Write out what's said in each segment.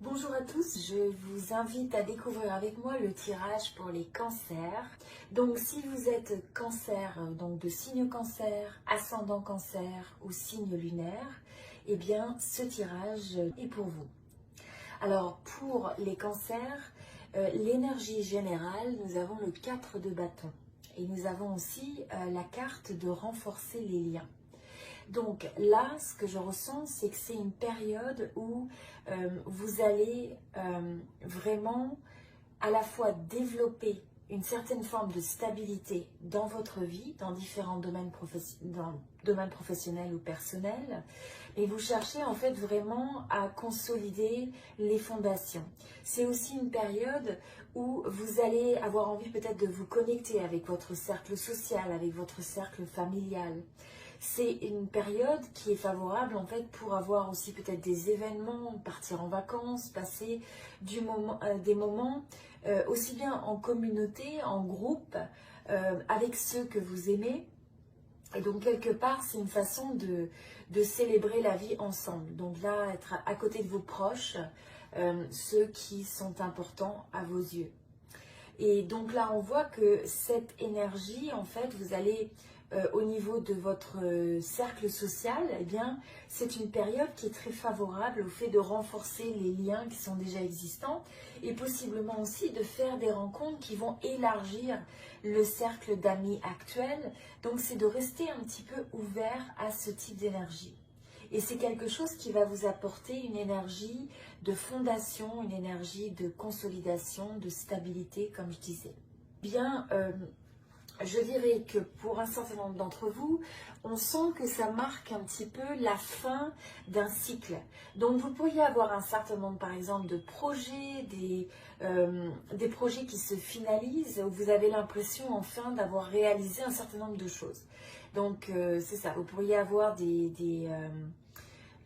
Bonjour à tous, je vous invite à découvrir avec moi le tirage pour les cancers. Donc si vous êtes cancer, donc de signe cancer, ascendant cancer ou signe lunaire, eh bien ce tirage est pour vous. Alors pour les cancers, l'énergie générale, nous avons le 4 de bâton et nous avons aussi la carte de renforcer les liens. Donc là, ce que je ressens, c'est que c'est une période où vous allez vraiment à la fois développer une certaine forme de stabilité dans votre vie, dans différents domaines professionnels ou personnels, et vous cherchez en fait vraiment à consolider les fondations. C'est aussi une période où vous allez avoir envie peut-être de vous connecter avec votre cercle social, avec votre cercle familial. C'est une période qui est favorable en fait pour avoir aussi peut-être des événements, partir en vacances, passer des moments aussi bien en communauté, en groupe, avec ceux que vous aimez. Et donc quelque part, c'est une façon de célébrer la vie ensemble. Donc là, être à côté de vos proches, ceux qui sont importants à vos yeux. Et donc là, on voit que cette énergie, en fait, vous allez au niveau de votre cercle social, eh bien, c'est une période qui est très favorable au fait de renforcer les liens qui sont déjà existants et possiblement aussi de faire des rencontres qui vont élargir le cercle d'amis actuel. Donc, c'est de rester un petit peu ouvert à ce type d'énergie. Et c'est quelque chose qui va vous apporter une énergie de fondation, une énergie de consolidation, de stabilité, comme je disais. Bien, je dirais que pour un certain nombre d'entre vous, on sent que ça marque un petit peu la fin d'un cycle. Donc vous pourriez avoir un certain nombre, par exemple, de projets, des projets qui se finalisent, où vous avez l'impression enfin d'avoir réalisé un certain nombre de choses. Donc c'est ça, vous pourriez avoir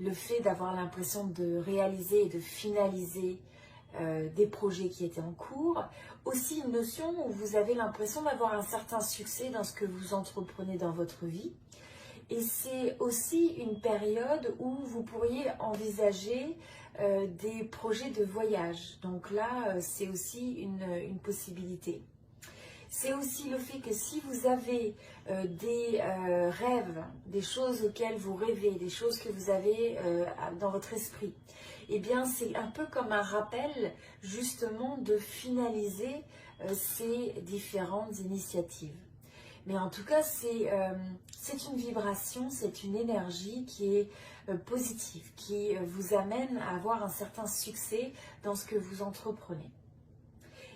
le fait d'avoir l'impression de réaliser et de finaliser des projets qui étaient en cours. Aussi une notion où vous avez l'impression d'avoir un certain succès dans ce que vous entreprenez dans votre vie. Et c'est aussi une période où vous pourriez envisager des projets de voyage. Donc là, c'est aussi une possibilité. C'est aussi le fait que si vous avez des rêves, des choses auxquelles vous rêvez, des choses que vous avez dans votre esprit, eh bien c'est un peu comme un rappel justement de finaliser ces différentes initiatives. Mais en tout cas, c'est une vibration, c'est une énergie qui est positive, qui vous amène à avoir un certain succès dans ce que vous entreprenez.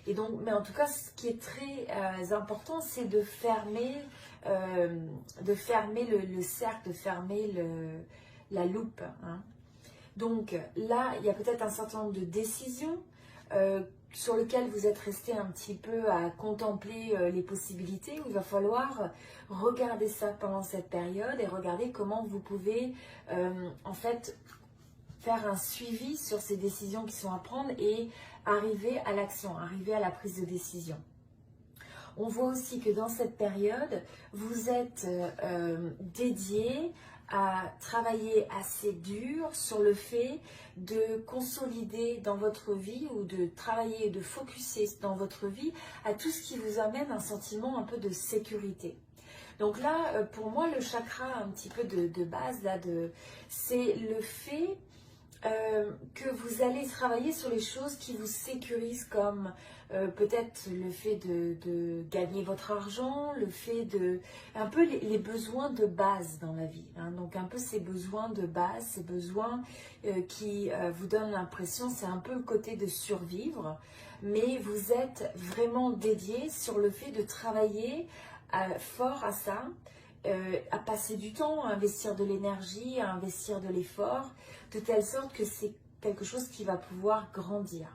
Et donc, mais en tout cas, ce qui est très important, c'est de fermer le cercle, de fermer la loupe. Hein. Donc là, il y a peut-être un certain nombre de décisions sur lesquelles vous êtes resté un petit peu à contempler les possibilités, où il va falloir regarder ça pendant cette période et regarder comment vous pouvez en fait faire un suivi sur ces décisions qui sont à prendre et arriver à l'action, arriver à la prise de décision. On voit aussi que dans cette période, vous êtes dédié à travailler assez dur sur le fait de consolider dans votre vie ou de travailler et de focuser dans votre vie à tout ce qui vous amène un sentiment un peu de sécurité. Donc là, pour moi, le chakra un petit peu de base, c'est le fait que vous allez travailler sur les choses qui vous sécurisent comme peut-être le fait de gagner votre argent, le fait de... un peu les besoins de base dans la vie. Hein, donc un peu ces besoins de base, ces besoins qui vous donnent l'impression, c'est un peu le côté de survivre, mais vous êtes vraiment dédié sur le fait de travailler fort à ça, à passer du temps, à investir de l'énergie, à investir de l'effort, de telle sorte que c'est quelque chose qui va pouvoir grandir.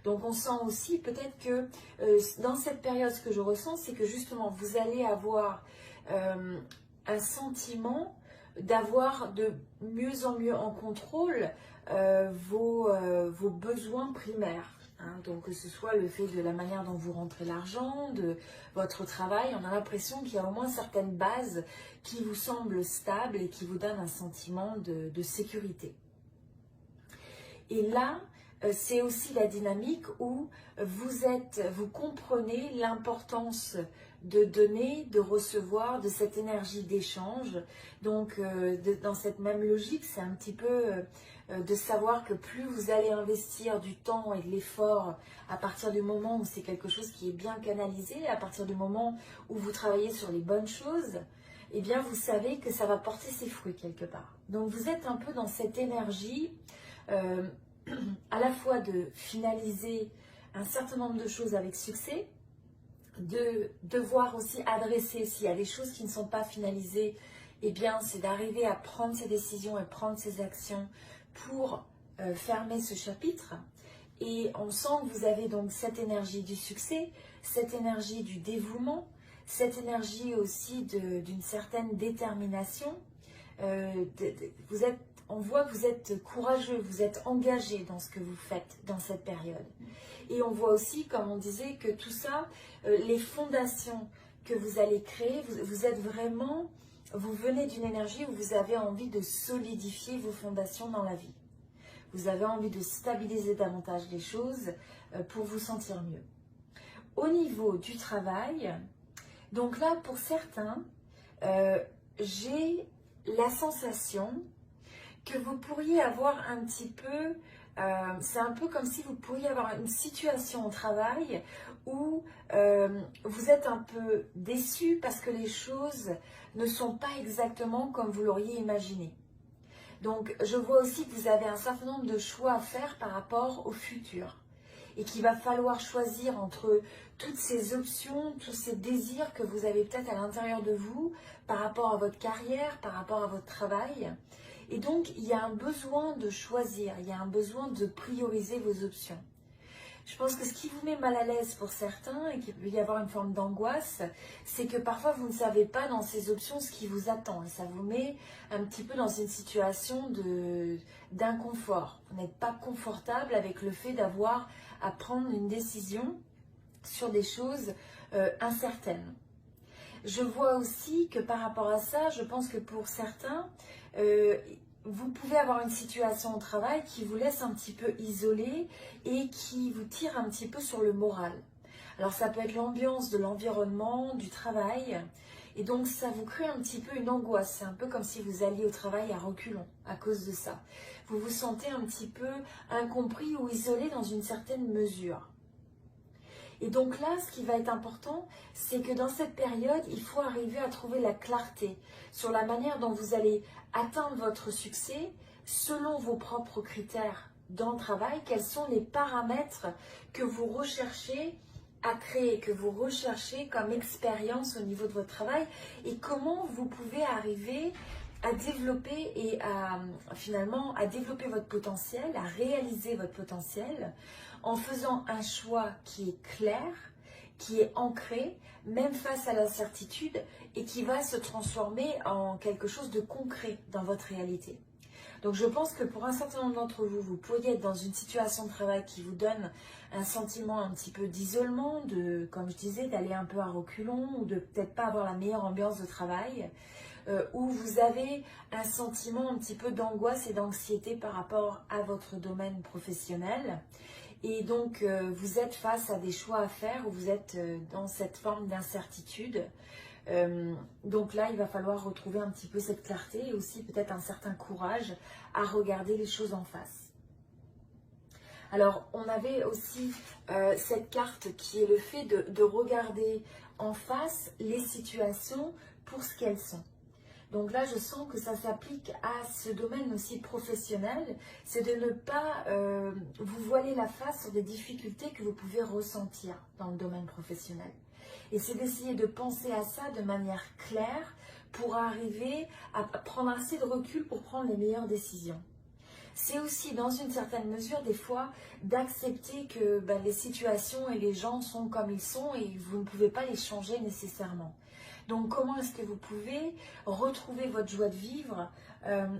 Donc on sent aussi peut-être que dans cette période, ce que je ressens, c'est que justement vous allez avoir un sentiment d'avoir de mieux en mieux en contrôle vos besoins primaires. Hein, donc que ce soit le fait de la manière dont vous rentrez l'argent, de votre travail, on a l'impression qu'il y a au moins certaines bases qui vous semblent stables et qui vous donnent un sentiment de sécurité. Et là, c'est aussi la dynamique où vous comprenez l'importance de donner, de recevoir, de cette énergie d'échange. Donc, dans cette même logique, c'est un petit peu de savoir que plus vous allez investir du temps et de l'effort à partir du moment où c'est quelque chose qui est bien canalisé, à partir du moment où vous travaillez sur les bonnes choses, eh bien, vous savez que ça va porter ses fruits quelque part. Donc, vous êtes un peu dans cette énergie à la fois de finaliser un certain nombre de choses avec succès, de devoir aussi adresser s'il y a des choses qui ne sont pas finalisées, eh bien c'est d'arriver à prendre ces décisions et prendre ces actions pour fermer ce chapitre. Et on sent que vous avez donc cette énergie du succès, cette énergie du dévouement, cette énergie aussi d'une certaine détermination. On voit que vous êtes courageux, vous êtes engagé dans ce que vous faites dans cette période. Et on voit aussi, comme on disait, que tout ça, les fondations que vous allez créer, vous êtes vraiment, vous venez d'une énergie où vous avez envie de solidifier vos fondations dans la vie. Vous avez envie de stabiliser davantage les choses pour vous sentir mieux. Au niveau du travail, donc là, pour certains, j'ai la sensation que vous pourriez avoir un petit peu, c'est un peu comme si vous pourriez avoir une situation au travail où vous êtes un peu déçu parce que les choses ne sont pas exactement comme vous l'auriez imaginé. Donc, je vois aussi que vous avez un certain nombre de choix à faire par rapport au futur et qu'il va falloir choisir entre toutes ces options, tous ces désirs que vous avez peut-être à l'intérieur de vous par rapport à votre carrière, par rapport à votre travail. Et donc, il y a un besoin de choisir, il y a un besoin de prioriser vos options. Je pense que ce qui vous met mal à l'aise pour certains et qu'il peut y avoir une forme d'angoisse, c'est que parfois vous ne savez pas dans ces options ce qui vous attend. Et ça vous met un petit peu dans une situation d'inconfort. Vous n'êtes pas confortable avec le fait d'avoir à prendre une décision sur des choses incertaines. Je vois aussi que par rapport à ça, je pense que pour certains, vous pouvez avoir une situation au travail qui vous laisse un petit peu isolé et qui vous tire un petit peu sur le moral. Alors ça peut être l'ambiance de l'environnement, du travail, et donc ça vous crée un petit peu une angoisse. C'est un peu comme si vous alliez au travail à reculons à cause de ça. Vous vous sentez un petit peu incompris ou isolé dans une certaine mesure. Et donc là, ce qui va être important, c'est que dans cette période, il faut arriver à trouver la clarté sur la manière dont vous allez atteindre votre succès selon vos propres critères dans le travail. Quels sont les paramètres que vous recherchez à créer, que vous recherchez comme expérience au niveau de votre travail et comment vous pouvez arriver à développer et finalement à développer votre potentiel, à réaliser votre potentiel en faisant un choix qui est clair, qui est ancré, même face à l'incertitude et qui va se transformer en quelque chose de concret dans votre réalité. Donc je pense que pour un certain nombre d'entre vous, vous pourriez être dans une situation de travail qui vous donne un sentiment un petit peu d'isolement, comme je disais, d'aller un peu à reculons ou de peut-être pas avoir la meilleure ambiance de travail. Où vous avez un sentiment un petit peu d'angoisse et d'anxiété par rapport à votre domaine professionnel. Et donc, vous êtes face à des choix à faire, où vous êtes dans cette forme d'incertitude. Donc là, il va falloir retrouver un petit peu cette clarté et aussi peut-être un certain courage à regarder les choses en face. Alors, on avait aussi cette carte qui est le fait de regarder en face les situations pour ce qu'elles sont. Donc là, je sens que ça s'applique à ce domaine aussi professionnel, c'est de ne pas vous voiler la face sur des difficultés que vous pouvez ressentir dans le domaine professionnel. Et c'est d'essayer de penser à ça de manière claire pour arriver à prendre assez de recul pour prendre les meilleures décisions. C'est aussi, dans une certaine mesure, des fois, d'accepter que les situations et les gens sont comme ils sont et vous ne pouvez pas les changer nécessairement. Donc, comment est-ce que vous pouvez retrouver votre joie de vivre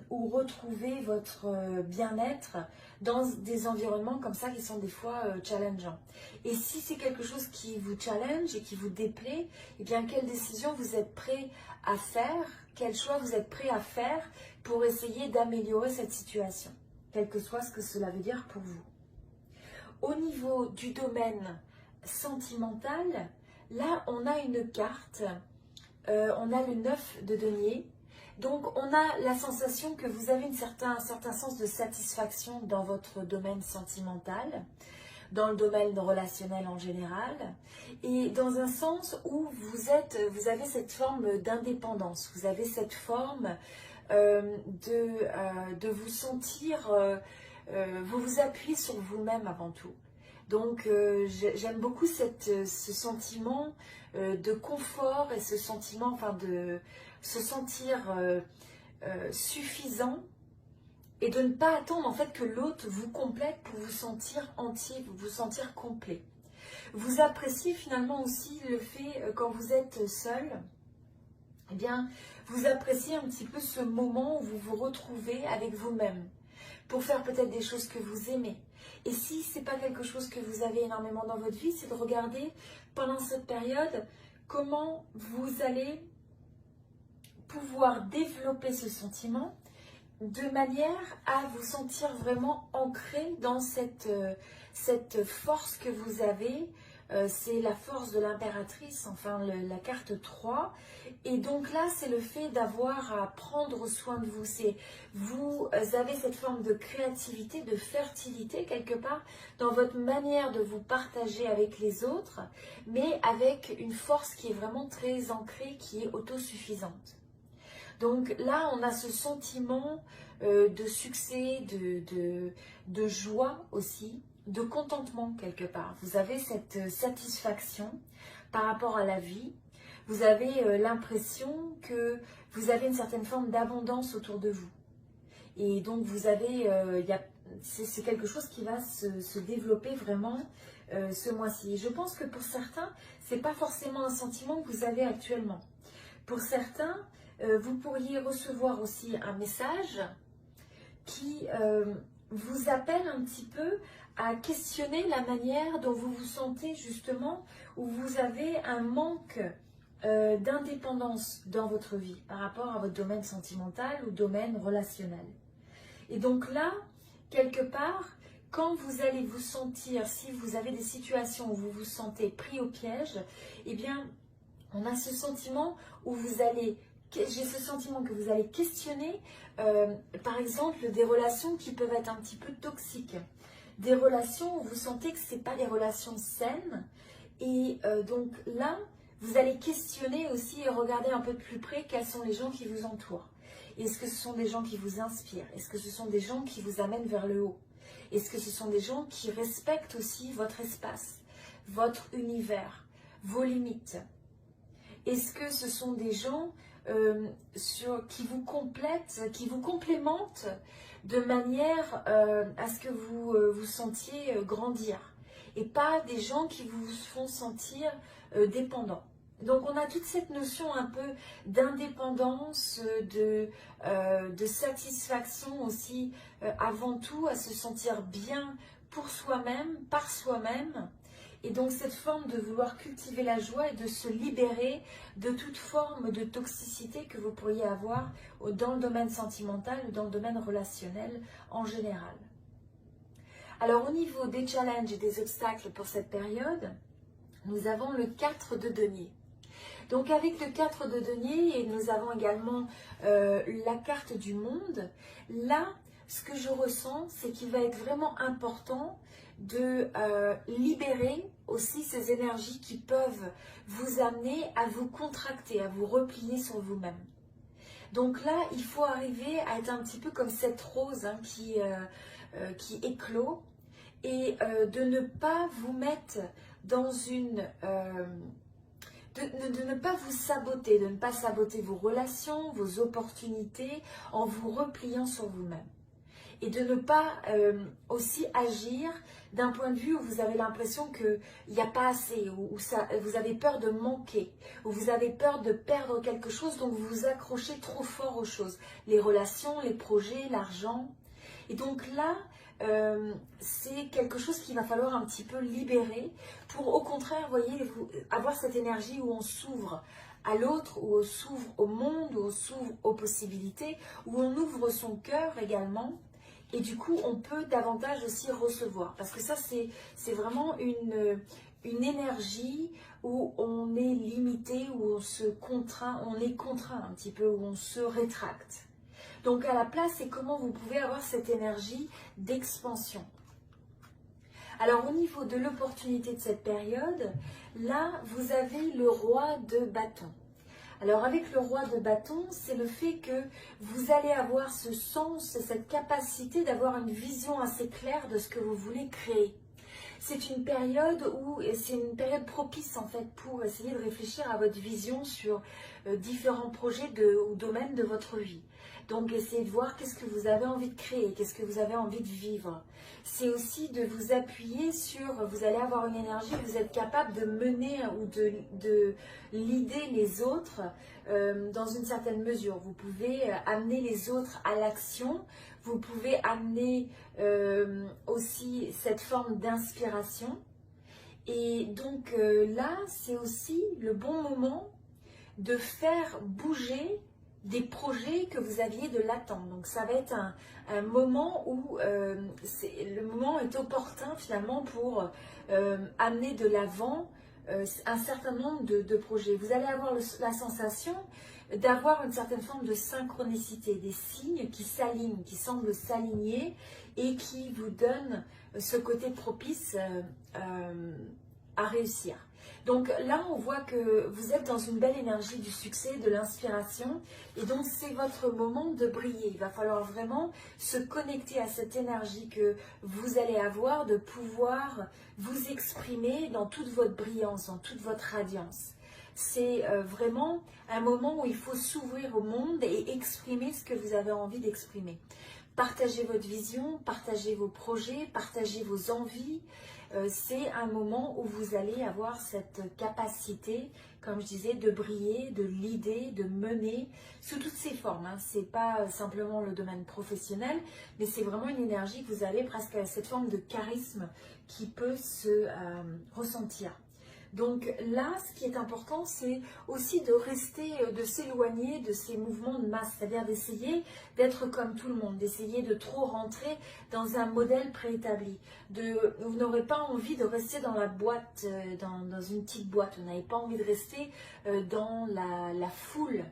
ou retrouver votre bien-être dans des environnements comme ça qui sont des fois challengeants. Et si c'est quelque chose qui vous challenge et qui vous déplaît, eh bien, quelle décision vous êtes prêt à faire, quel choix vous êtes prêt à faire pour essayer d'améliorer cette situation, quel que soit ce que cela veut dire pour vous. Au niveau du domaine sentimental, là on a une carte, on a le 9 de denier. Donc on a la sensation que vous avez un certain sens de satisfaction dans votre domaine sentimental, dans le domaine relationnel en général, et dans un sens où vous avez cette forme d'indépendance, vous avez cette forme de vous sentir, vous vous appuyez sur vous-même avant tout. Donc j'aime beaucoup ce sentiment de confort et ce sentiment, enfin de se sentir suffisant et de ne pas attendre en fait que l'autre vous complète pour vous sentir entier, vous sentir complet. Vous appréciez finalement aussi le fait quand vous êtes seul, eh bien vous appréciez un petit peu ce moment où vous vous retrouvez avec vous-même pour faire peut-être des choses que vous aimez. Et si ce n'est pas quelque chose que vous avez énormément dans votre vie, c'est de regarder pendant cette période comment vous allez pouvoir développer ce sentiment de manière à vous sentir vraiment ancré dans cette force que vous avez. C'est la force de l'impératrice, enfin la carte 3. Et donc là, c'est le fait d'avoir à prendre soin de vous. Vous avez cette forme de créativité, de fertilité quelque part dans votre manière de vous partager avec les autres, mais avec une force qui est vraiment très ancrée, qui est autosuffisante. Donc là, on a ce sentiment de succès, de joie aussi, de contentement quelque part. Vous avez cette satisfaction par rapport à la vie. Vous avez l'impression que vous avez une certaine forme d'abondance autour de vous. Et donc vous avez, c'est quelque chose qui va se développer vraiment ce mois-ci. Et je pense que pour certains, ce n'est pas forcément un sentiment que vous avez actuellement. Pour certains, vous pourriez recevoir aussi un message qui vous appelle un petit peu à questionner la manière dont vous vous sentez justement, où vous avez un manque d'indépendance dans votre vie par rapport à votre domaine sentimental ou domaine relationnel. Et donc là, quelque part, quand vous allez vous sentir, si vous avez des situations où vous vous sentez pris au piège, eh bien, on a ce sentiment où vous allez... J'ai ce sentiment que vous allez questionner, par exemple, des relations qui peuvent être un petit peu toxiques. Des relations où vous sentez que ce n'est pas des relations saines. Et donc là, vous allez questionner aussi et regarder un peu de plus près quels sont les gens qui vous entourent. Est-ce que ce sont des gens qui vous inspirent? Est-ce que ce sont des gens qui vous amènent vers le haut? Est-ce que ce sont des gens qui respectent aussi votre espace, votre univers, vos limites? Est-ce que ce sont des gens qui vous complètent, qui vous complémentent de manière à ce que vous vous sentiez grandir et pas des gens qui vous font sentir dépendant. Donc on a toute cette notion un peu d'indépendance, de satisfaction aussi, avant tout à se sentir bien pour soi-même, par soi-même. Et donc cette forme de vouloir cultiver la joie et de se libérer de toute forme de toxicité que vous pourriez avoir dans le domaine sentimental ou dans le domaine relationnel en général. Alors au niveau des challenges et des obstacles pour cette période, nous avons le 4 de denier. Donc avec le 4 de denier, et nous avons également la carte du monde, là, ce que je ressens, c'est qu'il va être vraiment important de libérer aussi ces énergies qui peuvent vous amener à vous contracter, à vous replier sur vous-même. Donc là, il faut arriver à être un petit peu comme cette rose hein, qui éclot et de ne pas vous mettre dans une... de ne pas vous saboter, de ne pas saboter vos relations, vos opportunités en vous repliant sur vous-même. Et de ne pas aussi agir d'un point de vue où vous avez l'impression qu'il n'y a pas assez, où vous avez peur de manquer, où vous avez peur de perdre quelque chose, donc vous vous accrochez trop fort aux choses. Les relations, les projets, l'argent. Et donc là, c'est quelque chose qu'il va falloir un petit peu libérer pour au contraire, voyez, avoir cette énergie où on s'ouvre à l'autre, où on s'ouvre au monde, où on s'ouvre aux possibilités, où on ouvre son cœur également. Et du coup, on peut davantage aussi recevoir. Parce que ça, c'est vraiment une énergie où on est limité, où on se contraint, on est contraint un petit peu, où on se rétracte. Donc à la place, c'est comment vous pouvez avoir cette énergie d'expansion. Alors au niveau de l'opportunité de cette période, là, vous avez le roi de bâton. Alors avec le roi de bâton, c'est le fait que vous allez avoir ce sens, cette capacité d'avoir une vision assez claire de ce que vous voulez créer. C'est une période propice en fait pour essayer de réfléchir à votre vision sur différents projets ou domaines de votre vie. Donc essayez de voir qu'est-ce que vous avez envie de créer, qu'est-ce que vous avez envie de vivre. C'est aussi de vous appuyer sur, vous allez avoir une énergie, vous êtes capable de mener ou de leader les autres dans une certaine mesure. Vous pouvez amener les autres à l'action, vous pouvez amener aussi cette forme d'inspiration. Et donc là, c'est aussi le bon moment de faire bouger des projets que vous aviez de latents. Donc ça va être un moment où le moment est opportun finalement pour amener de l'avant un certain nombre de projets. Vous allez avoir la sensation d'avoir une certaine forme de synchronicité, des signes qui s'alignent, qui semblent s'aligner et qui vous donnent ce côté propice à réussir. Donc là, on voit que vous êtes dans une belle énergie du succès, de l'inspiration, et donc c'est votre moment de briller. Il va falloir vraiment se connecter à cette énergie que vous allez avoir, de pouvoir vous exprimer dans toute votre brillance, dans toute votre radiance. C'est vraiment un moment où il faut s'ouvrir au monde et exprimer ce que vous avez envie d'exprimer. Partagez votre vision, partagez vos projets, partagez vos envies. C'est un moment où vous allez avoir cette capacité, comme je disais, de briller, de leader, de mener, sous toutes ses formes. Hein. Ce n'est pas simplement le domaine professionnel, mais c'est vraiment une énergie que vous avez presque à cette forme de charisme qui peut se ressentir. Donc là, ce qui est important, c'est aussi de rester, de s'éloigner de ces mouvements de masse, c'est-à-dire d'essayer d'être comme tout le monde, d'essayer de trop rentrer dans un modèle préétabli. Vous n'aurez pas envie de rester dans la boîte, dans une petite boîte, vous n'avez pas envie de rester dans la foule.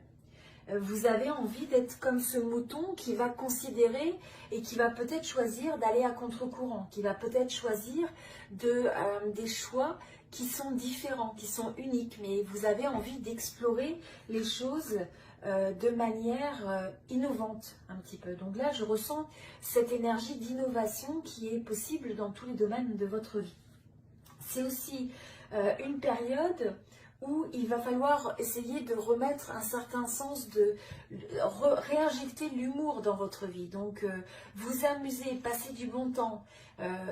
Vous avez envie d'être comme ce mouton qui va considérer et qui va peut-être choisir d'aller à contre-courant, qui va peut-être choisir des choix qui sont différents, qui sont uniques, mais vous avez envie d'explorer les choses de manière innovante un petit peu. Donc là, je ressens cette énergie d'innovation qui est possible dans tous les domaines de votre vie. C'est aussi une période où il va falloir essayer de remettre un certain sens, réinjecter l'humour dans votre vie. Donc, vous amuser, passer du bon temps,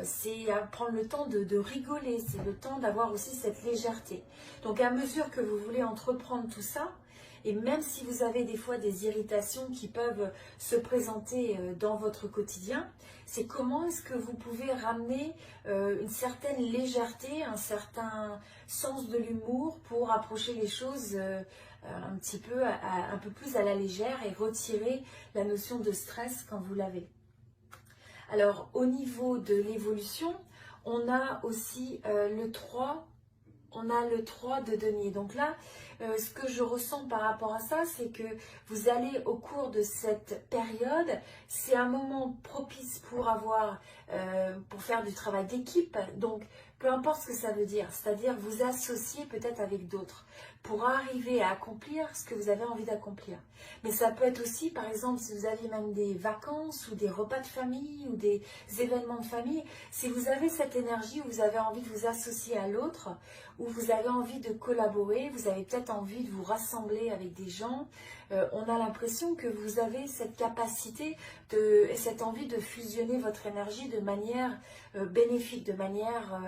c'est prendre le temps de rigoler, c'est le temps d'avoir aussi cette légèreté. Donc, à mesure que vous voulez entreprendre tout ça, et même si vous avez des fois des irritations qui peuvent se présenter dans votre quotidien, c'est comment est-ce que vous pouvez ramener une certaine légèreté, un certain sens de l'humour pour approcher les choses un peu plus à la légère et retirer la notion de stress quand vous l'avez. Alors au niveau de l'évolution, on a aussi le 3. On a le 3 de denier. Donc là, ce que je ressens par rapport à ça, c'est que vous allez au cours de cette période, c'est un moment propice pour faire du travail d'équipe. Donc, peu importe ce que ça veut dire, c'est-à-dire vous associer peut-être avec d'autres pour arriver à accomplir ce que vous avez envie d'accomplir. Mais ça peut être aussi, par exemple, si vous avez même des vacances ou des repas de famille ou des événements de famille, si vous avez cette énergie où vous avez envie de vous associer à l'autre, où vous avez envie de collaborer, vous avez peut-être envie de vous rassembler avec des gens, on a l'impression que vous avez cette capacité et cette envie de fusionner votre énergie de manière bénéfique, de manière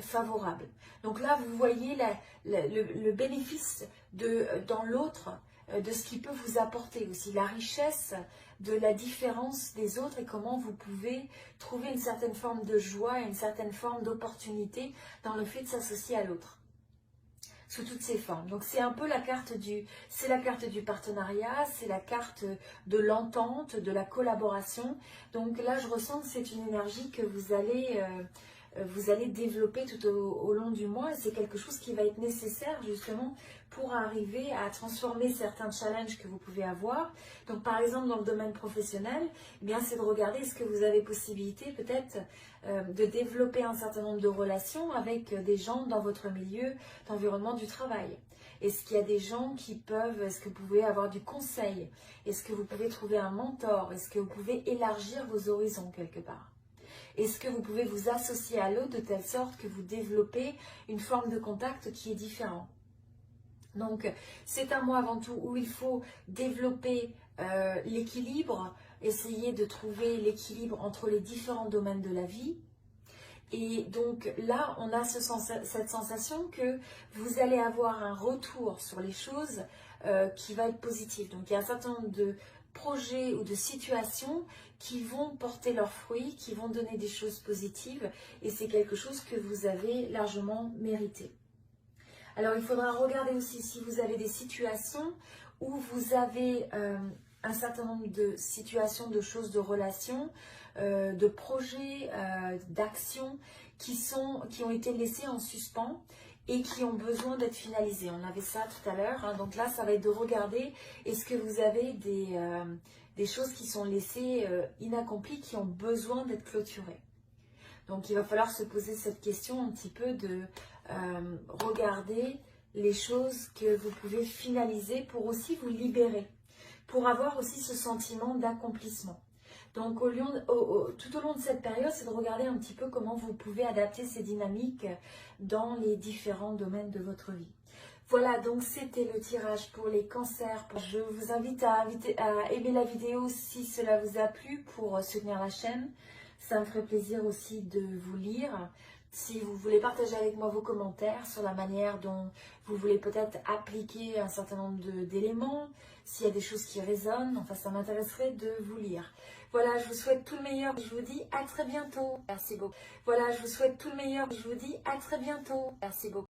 favorable. Donc là, vous voyez le bénéfice dans l'autre, de ce qui peut vous apporter aussi, la richesse de la différence des autres et comment vous pouvez trouver une certaine forme de joie, une certaine forme d'opportunité dans le fait de s'associer à l'autre. sous toutes ses formes. Donc c'est un peu la carte du partenariat, c'est la carte de l'entente, de la collaboration. Donc là, je ressens que c'est une énergie que vous allez développer tout au long du mois, et c'est quelque chose qui va être nécessaire justement pour arriver à transformer certains challenges que vous pouvez avoir. Donc par exemple dans le domaine professionnel, eh bien c'est de regarder est-ce que vous avez possibilité peut-être de développer un certain nombre de relations avec des gens dans votre milieu d'environnement du travail. Est-ce qu'il y a des gens qui peuvent, est-ce que vous pouvez avoir du conseil? Est-ce que vous pouvez trouver un mentor? Est-ce que vous pouvez élargir vos horizons quelque part? Est-ce que vous pouvez vous associer à l'autre de telle sorte que vous développez une forme de contact qui est différente? Donc, c'est un mois avant tout où il faut développer l'équilibre, essayer de trouver l'équilibre entre les différents domaines de la vie. Et donc là, on a cette sensation que vous allez avoir un retour sur les choses qui va être positif. Donc, il y a un certain nombre de projets ou de situations qui vont porter leurs fruits, qui vont donner des choses positives, et c'est quelque chose que vous avez largement mérité. Alors, il faudra regarder aussi si vous avez des situations où vous avez un certain nombre de situations, de choses, de relations, de projets, d'actions qui ont été laissés en suspens et qui ont besoin d'être finalisés. On avait ça tout à l'heure, hein. Donc là, ça va être de regarder est-ce que vous avez des choses qui sont laissées inaccomplies, qui ont besoin d'être clôturées. Donc il va falloir se poser cette question un petit peu de regarder les choses que vous pouvez finaliser pour aussi vous libérer, pour avoir aussi ce sentiment d'accomplissement. Donc tout au long de cette période, c'est de regarder un petit peu comment vous pouvez adapter ces dynamiques dans les différents domaines de votre vie. Voilà, donc c'était le tirage pour les cancers. Je vous invite à aimer la vidéo si cela vous a plu pour soutenir la chaîne. Ça me ferait plaisir aussi de vous lire. Si vous voulez partager avec moi vos commentaires sur la manière dont vous voulez peut-être appliquer un certain nombre d'éléments, s'il y a des choses qui résonnent, enfin ça m'intéresserait de vous lire. Voilà, je vous souhaite tout le meilleur. Je vous dis à très bientôt. Merci beaucoup. Voilà, je vous souhaite tout le meilleur. Je vous dis à très bientôt. Merci beaucoup.